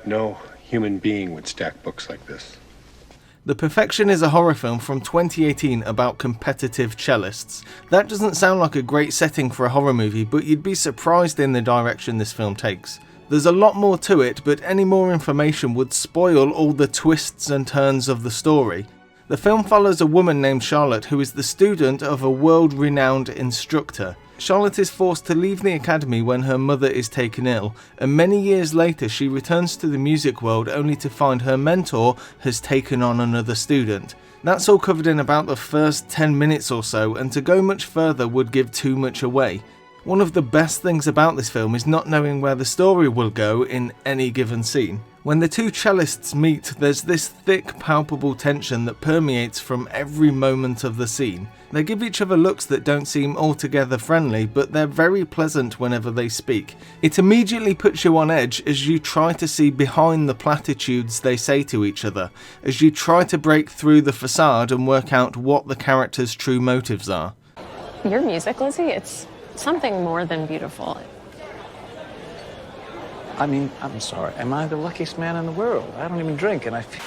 No human being would stack books like this. The Perfection is a horror film from 2018 about competitive cellists. That doesn't sound like a great setting for a horror movie, but you'd be surprised in the direction this film takes. There's a lot more to it, but any more information would spoil all the twists and turns of the story. The film follows a woman named Charlotte who is the student of a world-renowned instructor. Charlotte is forced to leave the academy when her mother is taken ill, and many years later she returns to the music world only to find her mentor has taken on another student. That's all covered in about the first 10 minutes or so, and to go much further would give too much away. One of the best things about this film is not knowing where the story will go in any given scene. When the two cellists meet, there's this thick, palpable tension that permeates from every moment of the scene. They give each other looks that don't seem altogether friendly, but they're very pleasant whenever they speak. It immediately puts you on edge as you try to see behind the platitudes they say to each other, as you try to break through the facade and work out what the characters' true motives are. Your music, Lizzie, it's something more than beautiful. I mean, I'm sorry. Am I the luckiest man in the world? I don't even drink, and I feel...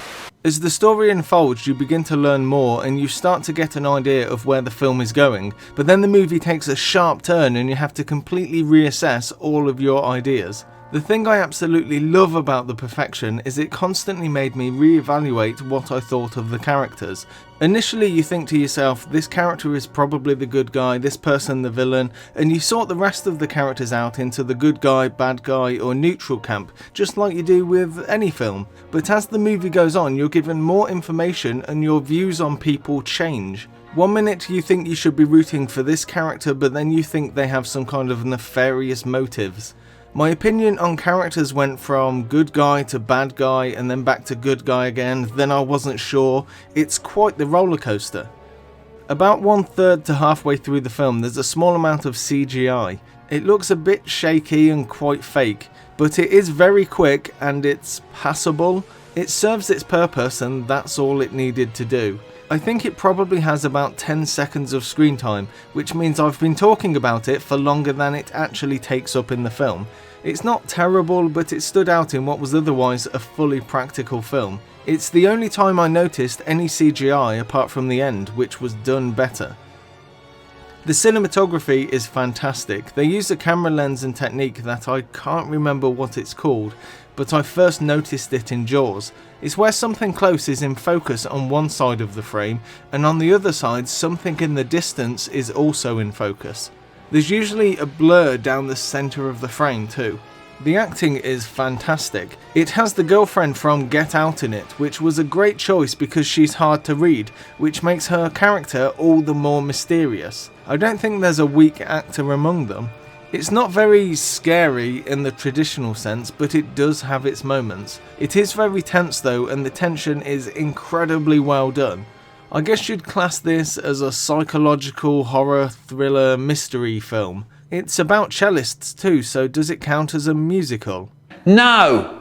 As the story unfolds, you begin to learn more and you start to get an idea of where the film is going, but then the movie takes a sharp turn and you have to completely reassess all of your ideas. The thing I absolutely love about The Perfection is it constantly made me reevaluate what I thought of the characters. Initially you think to yourself, this character is probably the good guy, this person the villain, and you sort the rest of the characters out into the good guy, bad guy or neutral camp, just like you do with any film. But as the movie goes on, you're given more information and your views on people change. One minute you think you should be rooting for this character, but then you think they have some kind of nefarious motives. My opinion on characters went from good guy to bad guy and then back to good guy again, then I wasn't sure. It's quite the roller coaster. About 1/3 to halfway through the film there's a small amount of CGI. It looks a bit shaky and quite fake, but it is very quick and it's passable. It serves its purpose and that's all it needed to do. I think it probably has about 10 seconds of screen time, which means I've been talking about it for longer than it actually takes up in the film. It's not terrible, but it stood out in what was otherwise a fully practical film. It's the only time I noticed any CGI apart from the end, which was done better. The cinematography is fantastic. They use a camera lens and technique that I can't remember what it's called, but I first noticed it in Jaws. It's where something close is in focus on one side of the frame, and on the other side something in the distance is also in focus. There's usually a blur down the centre of the frame too. The acting is fantastic. It has the girlfriend from Get Out in it, which was a great choice because she's hard to read, which makes her character all the more mysterious. I don't think there's a weak actor among them. It's not very scary in the traditional sense, but it does have its moments. It is very tense though, and the tension is incredibly well done. I guess you'd class this as a psychological horror thriller mystery film. It's about cellists too, so does it count as a musical? No!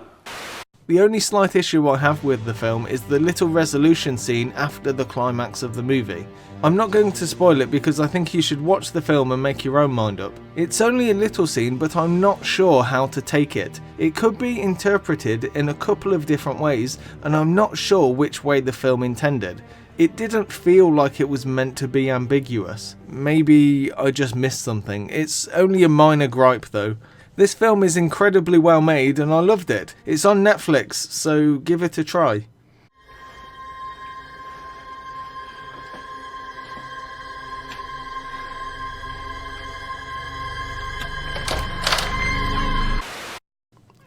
The only slight issue I have with the film is the little resolution scene after the climax of the movie. I'm not going to spoil it because I think you should watch the film and make your own mind up. It's only a little scene, but I'm not sure how to take it. It could be interpreted in a couple of different ways, and I'm not sure which way the film intended. It didn't feel like it was meant to be ambiguous. Maybe I just missed something. It's only a minor gripe though. This film is incredibly well made and I loved it. It's on Netflix, so give it a try.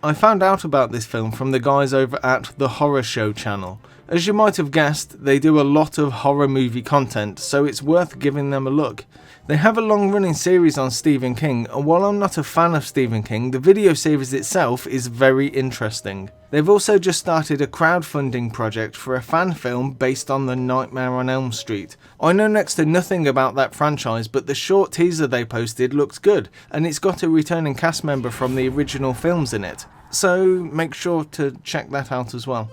I found out about this film from the guys over at the Horror Show channel. As you might have guessed, they do a lot of horror movie content, so it's worth giving them a look. They have a long running series on Stephen King, and while I'm not a fan of Stephen King, the video series itself is very interesting. They've also just started a crowdfunding project for a fan film based on The Nightmare on Elm Street. I know next to nothing about that franchise, but the short teaser they posted looks good, and it's got a returning cast member from the original films in it. So make sure to check that out as well.